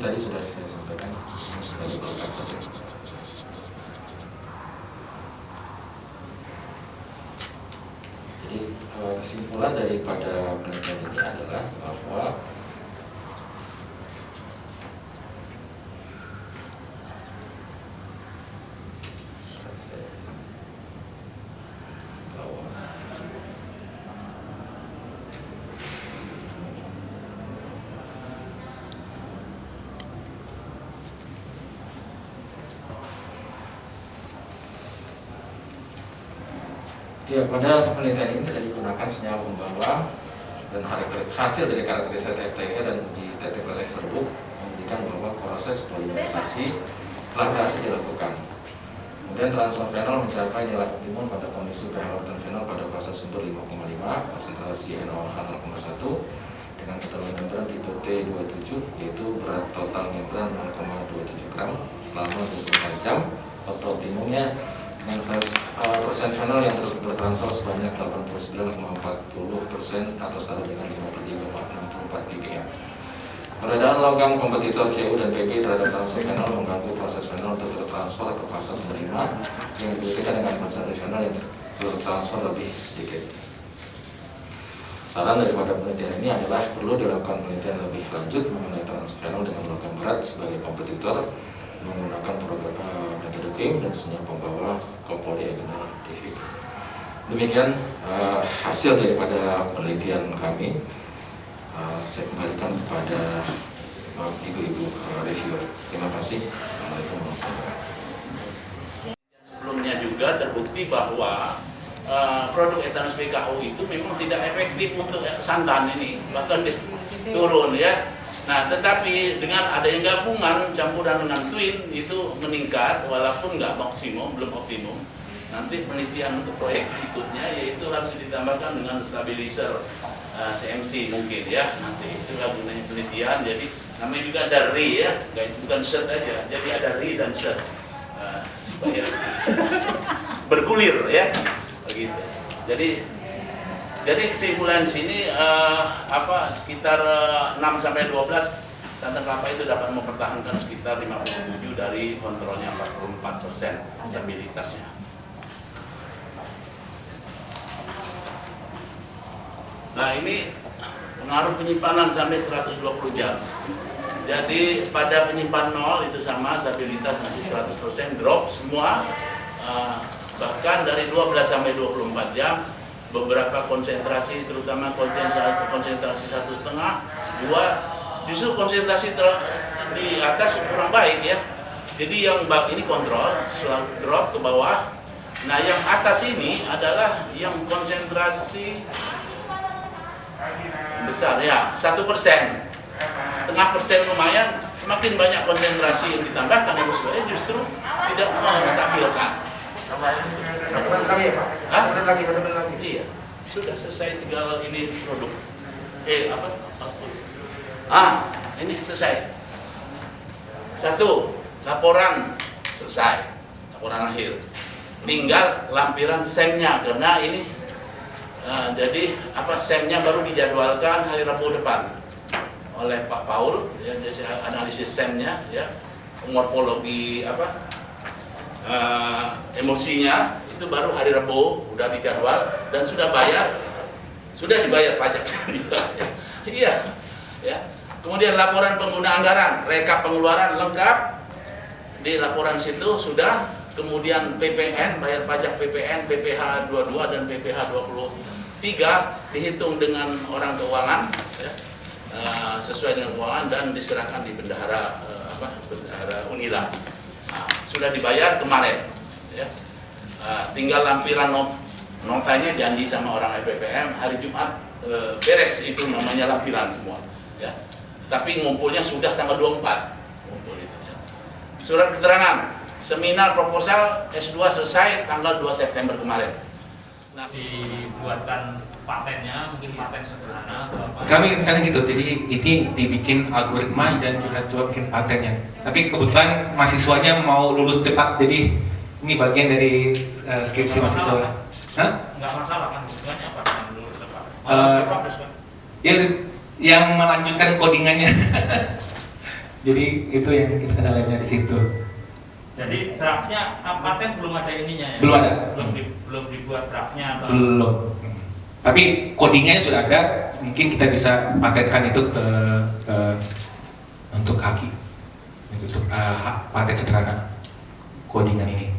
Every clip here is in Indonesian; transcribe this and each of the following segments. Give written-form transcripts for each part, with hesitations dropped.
tadi sudah saya sampaikan, ini sebagai pelengkap saja. Jadi kesimpulan daripada penelitian ini adalah bahwa ya, pada penelitian ini tidak digunakan senyawa pembawa dan hasil dari karakterisasi FTE dan di detek latex serbuk membuktikan bahwa proses polimerisasi telah berhasil dilakukan. Kemudian transfer fenol mencapai nilai optimum pada kondisi pH lautan fenol pada fase sumber 5,5, konsentrasi NaOH 0,1 dengan ketebalan membran tipe T27, yaitu berat total membran 0,27 gram selama 24 jam. Waktu optimumnya dengan persen fenol yang bertransfer sebanyak 89,40% atau setara dengan 53,64 ppm. Perbedaan logam kompetitor CU dan PB terhadap transfer fenol mengganggu proses fenol untuk bertransfer ke fase penerima yang dibuktikan dengan konsentrasi fenol yang bertransfer lebih sedikit. Saran daripada penelitian ini adalah perlu dilakukan penelitian lebih lanjut mengenai transfer fenol dengan logam berat sebagai kompetitor menggunakan metode PIM dan senyawa pembawa copolygonal DV. Demikian hasil daripada penelitian kami. Saya kembalikan kepada ibu-ibu reviewer. Terima kasih. Assalamualaikum warahmatullahi wabarakatuh. Sebelumnya juga terbukti bahwa produk etanos PKU itu memang tidak efektif untuk santan ini, bahkan turun ya. Nah, tetapi dengan adanya gabungan campuran dengan twin itu meningkat walaupun nggak maksimum, belum optimum. Nanti penelitian untuk proyek berikutnya yaitu harus ditambahkan dengan stabilizer CMC mungkin ya, nanti itu gunanya penelitian. Jadi namanya juga ada RE ya, bukan set aja, jadi ada RE dan set supaya bergulir ya, begitu. Jadi kesimpulan di sini sekitar 6-12 santan kelapa itu dapat mempertahankan sekitar 57 dari kontrolnya 44% stabilitasnya. Nah, ini pengaruh penyimpanan sampai 120 jam. Jadi pada penyimpan 0 itu sama, stabilitas masih 100%, drop semua. Bahkan dari 12 sampai 24 jam, beberapa konsentrasi, terutama konsentrasi 1,5, 2, justru konsentrasi di atas kurang baik ya. Jadi yang bab ini kontrol, selalu drop ke bawah. Nah, yang atas ini adalah yang konsentrasi besar ya, 1%, 0,5% lumayan. Semakin banyak konsentrasi yang ditambahkan yang sebenarnya justru tidak menstabilkan. Lagi ya Pak? Lagi. Iya, sudah selesai, tinggal ini produk. Ini selesai. 1, laporan selesai, laporan akhir. Tinggal lampiran SEM-nya karena ini. Jadi SEM-nya baru dijadwalkan hari Rabu depan oleh Pak Paul ya, jadi analisis SEM-nya ya, morfologi emosinya itu baru hari Rabu udah dijadwal dan sudah dibayar pajak juga ya. Iya ya. Kemudian laporan pengguna anggaran, rekap pengeluaran lengkap di laporan situ sudah. Kemudian PPN, bayar pajak PPN, PPh 22 dan PPh 23 dihitung dengan orang keuangan ya, sesuai dengan keuangan dan diserahkan di bendahara bendahara Unila. Nah, sudah dibayar kemarin ya. Tinggal lampiran notanya janji sama orang LPPM hari Jumat beres, itu namanya lampiran semua ya. Tapi ngumpulnya sudah tanggal 24 ngumpul itu ya. Surat keterangan seminar proposal S2 selesai tanggal 2 September kemarin. Nah, dibuatkan patennya, mungkin paten sederhana atau apa? Kami rencana gitu, jadi ini dibikin algoritma dan kita coba bikin patennya. Tapi kebetulan mahasiswanya mau lulus cepat, jadi ini bagian dari skripsi mahasiswa. Nggak masalah kan, tujuannya apa dengan lulus cepat? Ya, yang melanjutkan codingannya. Jadi itu yang kita kendalanya di situ. Jadi draftnya paten belum ada ininya ya? Belum ada. Belum dibuat draftnya atau? Belum. Tapi codingnya sudah ada. Mungkin kita bisa patenkan itu untuk kaki, untuk paten sederhana codingan ini.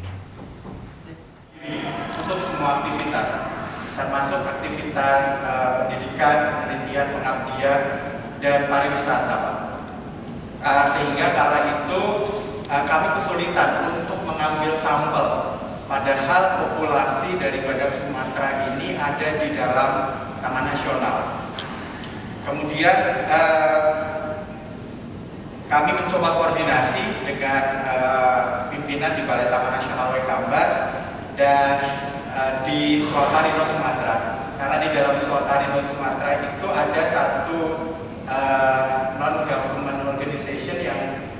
Untuk semua aktivitas, termasuk aktivitas pendidikan, penelitian, pengabdian, dan pariwisata, Pak. Sehingga kala itu kami kesulitan untuk mengambil sampel, padahal populasi dari badak Sumatera ini ada di dalam Taman Nasional. Kemudian kami mencoba koordinasi dengan pimpinan di Balai Taman Nasional Waikambas dan di Suakarino Sumatera, karena di dalam Suakarino Sumatera itu ada satu non-government organization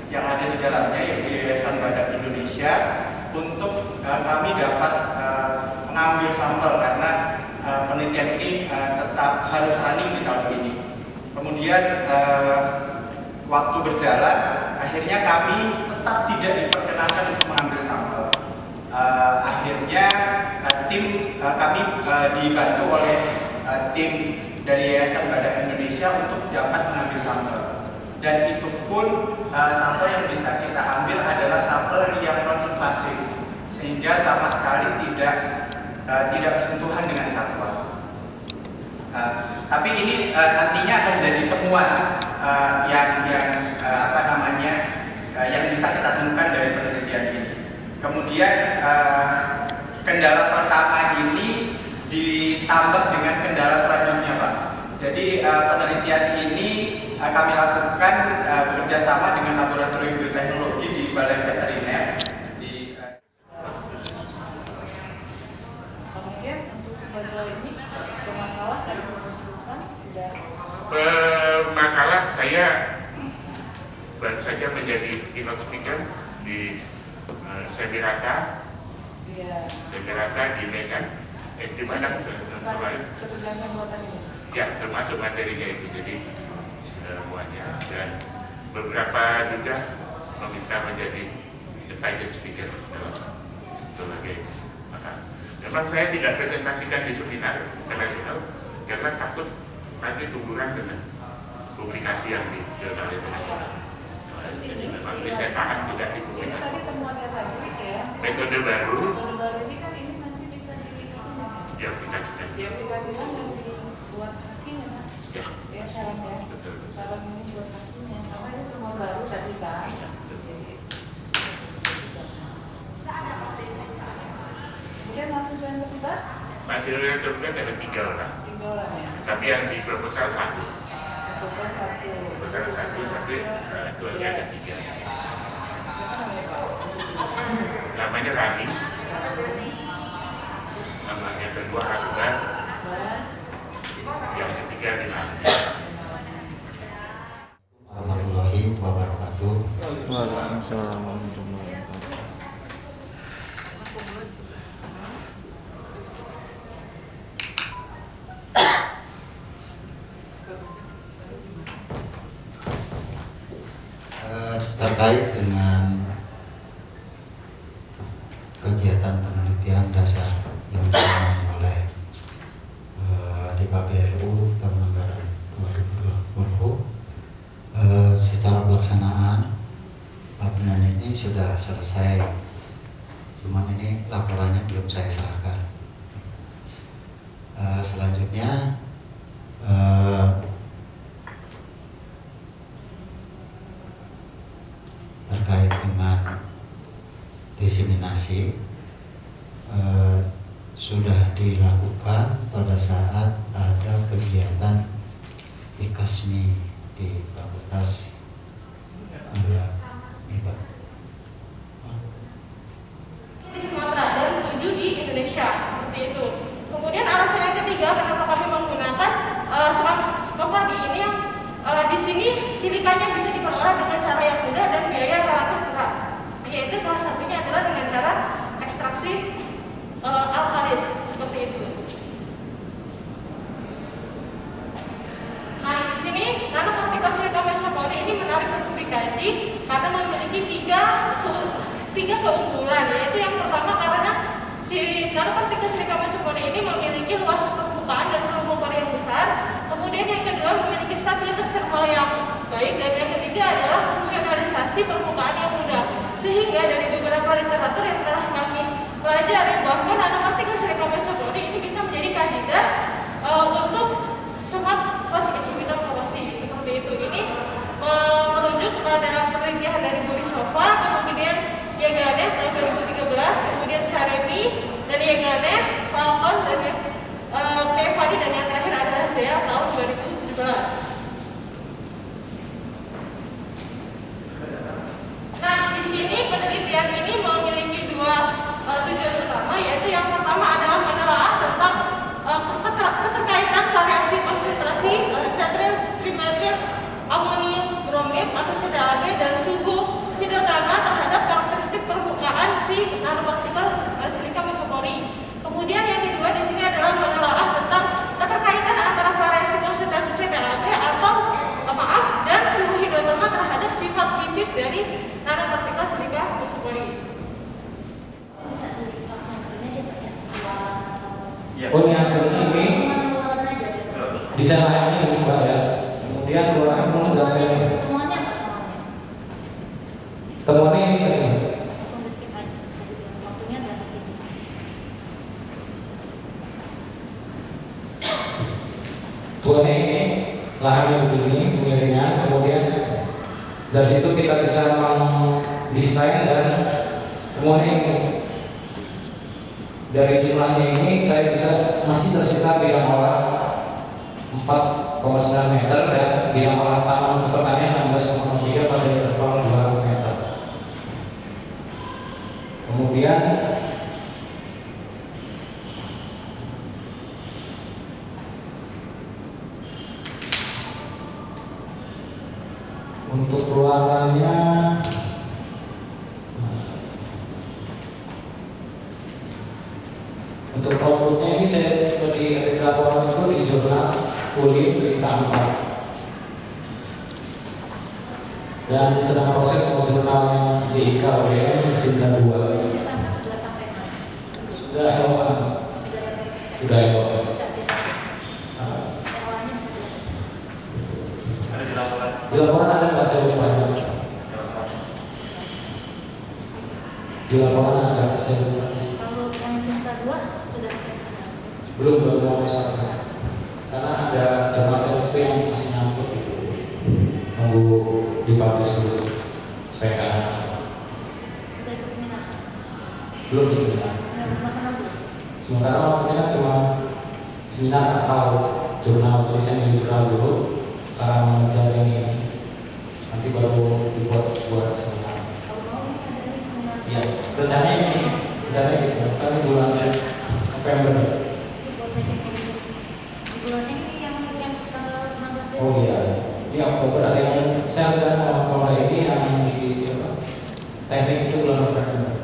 yang ada di dalamnya, yaitu Yayasan Badak Indonesia, untuk kami dapat mengambil sampel karena penelitian ini tetap harus running di tahun ini. Kemudian waktu berjalan, akhirnya kami tetap tidak diperkenankan untuk mengambil sampel. Akhirnya tim kami dibantu oleh tim dari Yayasan Badak Indonesia untuk dapat mengambil sampel. Dan itu pun sampel yang bisa kita ambil adalah sampel yang non-invasif, sehingga sama sekali tidak bersentuhan dengan satwa. Tapi ini nantinya akan jadi temuan yang bisa kita temukan dari penelitian ini. Kemudian kendala pertama ini ditambah dengan kendala selanjutnya, Pak. Jadi penelitian ini kami lakukan bekerjasama dengan Laboratorium Bioteknologi di Balai Veteriner. Kemudian untuk sebagai ini pemakalah tadi disebutkan sudah. Makalah saya baru saja menjadi keynote speaker di Semirata. Iya. Semirata di Medan. Di mana kemarin? Ketegangan buatan ini. Ya, termasuk materinya itu, jadi semuanya, dan beberapa juga meminta menjadi invited speaker dalam berbagai makalah. Memang saya tidak presentasikan di seminar internasional karena takut nanti tumburan dengan publikasi yang di jurnal internasional. Jadi memang ini saya tahan tidak Ini dipublikasi. tadi temuannya tadi ya. Metode baru Metode baru ini kan ini nanti bisa diaplikasikan. diaplikasikan dan dibuat kakinya, Pak. Ya, Ya saran ya. betul. Saran ini buat kakinya. Karena ini semua baru tadi kan. Iya, betul. Jadi kemudian mahasiswa yang ketiga Mahasiswa yang terbuka ada 3 orang, 3 orang ya. tapi yang di proposal 1. Coba satu. Proposal 1, tapi keluarga ada 3. Siapa namanya Pak? Namanya Rani, namanya kedua Akbar, yang ketiga Rinaldi. Warahmatullahi wabarakatuh. Waalaikumsalam warahmatullahi wabarakatuh. Terkait dengan kegiatan penelitian dasar yang dilakukan oleh DKPLU tahun anggaran 2020, secara pelaksanaan penelitian ini sudah selesai, cuman ini laporannya belum saya serahkan. Selanjutnya terkait dengan diseminasi sudah dilakukan pada saat ada kegiatan IKASMI di Fakultas IPA. Di Sumatera dan 7 di Indonesia, seperti itu. Kemudian alasan yang ketiga kenapa kami menggunakan skop lagi ini yang di sini silikanya bisa dikelola dengan cara yang mudah dan biaya relatif murah. Yaitu salah satunya adalah dengan cara ekstraksi alkalis seperti itu. Nah, di sini nanopartikel silikon mesopori ini keunggulan, yaitu yang pertama karena si nanopartikel silika mesopori ini memiliki luas permukaan dan volume pori yang besar. Kemudian yang kedua memiliki stabilitas termal yang baik, dan yang ketiga adalah fungsionalisasi permukaan yang mudah. Sehingga dari beberapa literatur yang telah kami pelajari bahwa nanopartikel silika mesopori ini bisa menjadi kandidat untuk smart host inhibitor korosi seperti itu. Ini merujuk kepada penelitian dari Borisova, kemudian Yaganev tahun 2013, kemudian Saremi dan Yaganev, Falcon dan Kevadi, dan yang terakhir adalah Zea tahun 2017. Nah, di sini penelitian ini memiliki dua tujuan utama, yaitu yang pertama adalah menelaah tentang keterkaitan variasi konsentrasi catril trimethyl amonium bromid atau CTAB dan suhu hidrodinamika terhadap karakteristik permukaan si nanopartikel silika mesopori. Kemudian yang kedua di sini adalah menelaah tentang keterkaitan antara variasi konsentrasi CTAB dan suhu hidrodinamika terhadap sifat fisis dari nanopartikel silika mesopori. Oh, yang hasilnya ini bisa lainnya ini Pak ya. Kemudian keluarkan pun hasilnya. Temuannya ini tadi. Tuannya ini lahannya begini, kemiringan, kemudian dari situ kita bisa mendesain dan temuannya ini. Dari jumlahnya ini saya bisa masih tersisa bidang olah 4,9 meter dan bidang olah tanam untuk pertanian 16,3 pada interval 2 meter. Kemudian untuk ruangannya untuk outputnya ini saya di laporan itu di jurnal kulit sekitar 4 dan sedang proses jurnal yang JIK ODM sekitar 2 sudah elokan di laporan ada nggak saya lupa di laporan ada saya lupa. Kalau yang sekitar 2 sudah saya belum mau misalkan karena ada jurnal saya itu yang masih nyangkut gitu, nunggu dipublish dulu supaya nggak belum seminar. Sementara waktunya kan cuma seminar atau jurnal, jadi saya jurnal dulu karena mengejar ini nanti baru buat seminar. Ya, rencananya gitu kan bulan November. Oh iya, ini Oktober ada yang saya rencana kalau ini yang di teknik itu bulan November.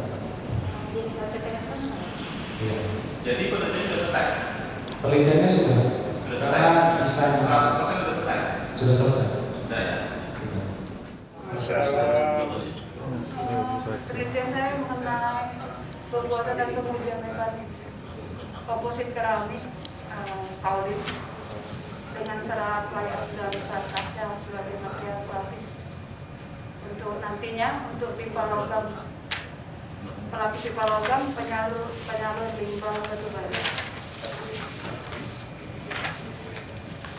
Iya. Jadi penelitiannya sudah selesai. Penelitiannya sudah. Karena desain 100% sudah selesai. Sudah selesai. Sudah ya. Penelitian saya mengenai pembuatan dan kemudian mekanik komposit keramik kaolin dengan serat layar dan serat kaca sebagai material pelapis untuk nantinya untuk pipa logam, pelapis pipa logam, penyalur limpa batubara.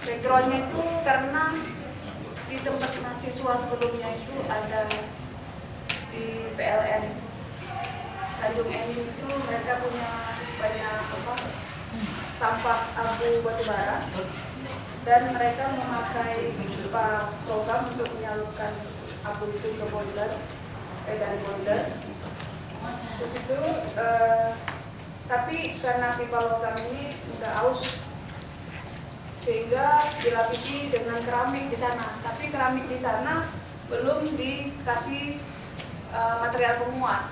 Backgroundnya itu karena di tempat mahasiswa sebelumnya itu ada di PLN Tanjung Enim itu mereka punya banyak sampah abu batubara dan mereka memakai pipa logam untuk menyalurkan abu itu ke boiler dari boiler. Terus itu tapi karena pipa logam ini mudah aus sehingga dilapisi dengan keramik di sana. Tapi keramik di sana belum dikasih material penguat,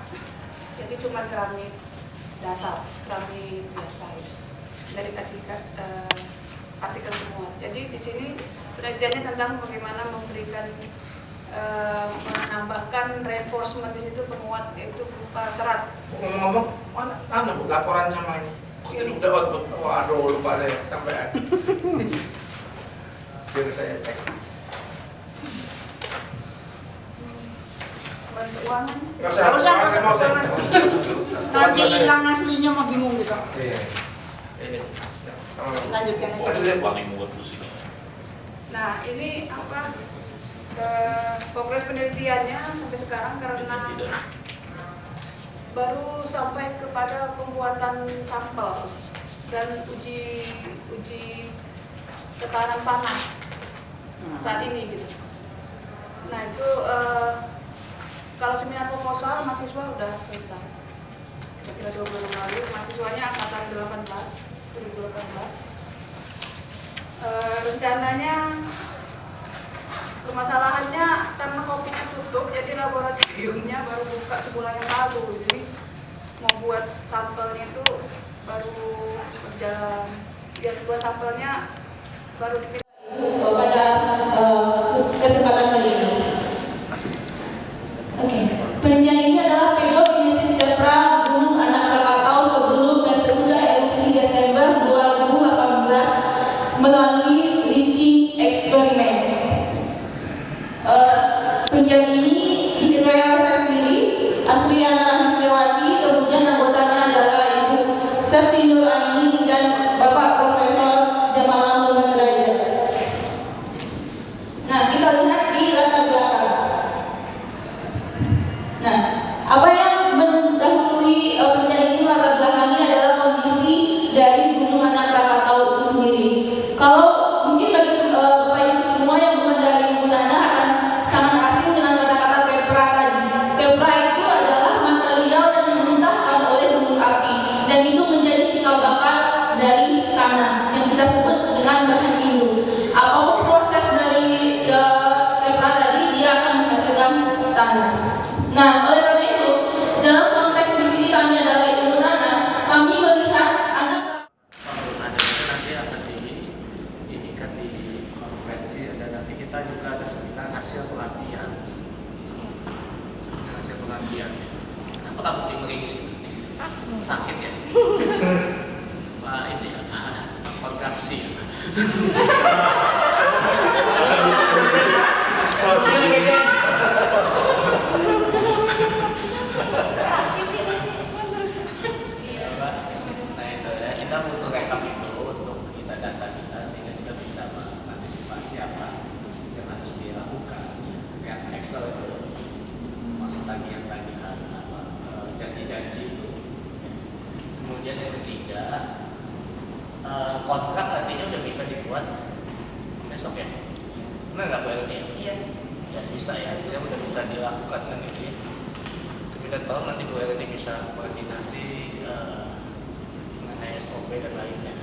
jadi cuma keramik dasar, keramik biasa itu. Dari kasih partikel penguat. Jadi di sini penelitiannya tentang bagaimana memberikan menambahkan reinforcement di situ penguat yaitu berupa serat. Ngomong-ngomong, mana Bu laporan sama ini? Itu udah output. Waduh, lupa saya sampai. Biar saya cek. Keuangan. Nggak usah. Nanti hilang aslinya mah bingung gitu. Iya. Ini. Lanjutkan aja. Lanjutkan paling muat di sini. Nah, ini apa? Progres penelitiannya sampai sekarang karena baru sampai kepada pembuatan sampel dan uji tekanan panas saat ini gitu. Nah itu kalau seminar proposal mahasiswa udah selesai. Kira-kira 2 bulan lalu mahasiswanya angkatan 2018. Rencananya permasalahannya karena COVID tutup, jadi laboratoriumnya baru buka sebulan yang lalu. Jadi mau buat sampelnya itu baru berjalan. Biar buat sampelnya baru dipilih. Pada kesempatan kali ini. Oke, penelitian ini adalah pedogenesis tepra Gunung Anak Krakatau sebelum dan sesudah erupsi Desember 2018 melalui leaching eksperimen. Penelitian ini direalisasi sendiri Asriana Rahmawati, kemudian anggotanya adalah Ibu Septi Nuraini dan Bapak Profesor Jamalah Muhammad Raja. Nah, kita lihat di latar belakang. Nah, apa yang mendahului penelitian ini latar belakangnya adalah kondisi dari Gunung Anak Krakatau itu sendiri. Kalau mungkin bagi Bapak Ibu semua yang bukan dari ilmu tanah akan sangat asing dengan kata-kata tepra tadi. Tepra itu adalah material yang dimuntahkan oleh gunung api dan itu menjadi cikal bakal dari tanah yang kita sebut dengan bahan indu. Apapun proses dari tepra tadi dia akan menghasilkan tanah. Nah, oleh karena itu dalam konteks di sini kami adalah ilmu tanah, kami melihat anak nanti akan diinikan di konferensi dan nanti kita juga ada seminar hasil pelatihan. Hasil pelatihan. Kenapa kamu dimeringis sih? Sakit ya? Pak ini apa? Kontraksi ya? Kita butuh rekap itu untuk kita data kita sehingga kita bisa mengantisipasi apa yang harus dilakukan. Kayak Excel itu masuk tagihan-tagihan janji-janji itu. Kemudian yang ketiga, kontrak nantinya udah bisa dibuat besok ya. Benar nggak Bu Elni? Iya. Ya bisa ya, itu udah bisa dilakukan kan itu. Kita tahu nanti Bu Elni bisa koordinasi mengenai SOP dan lainnya.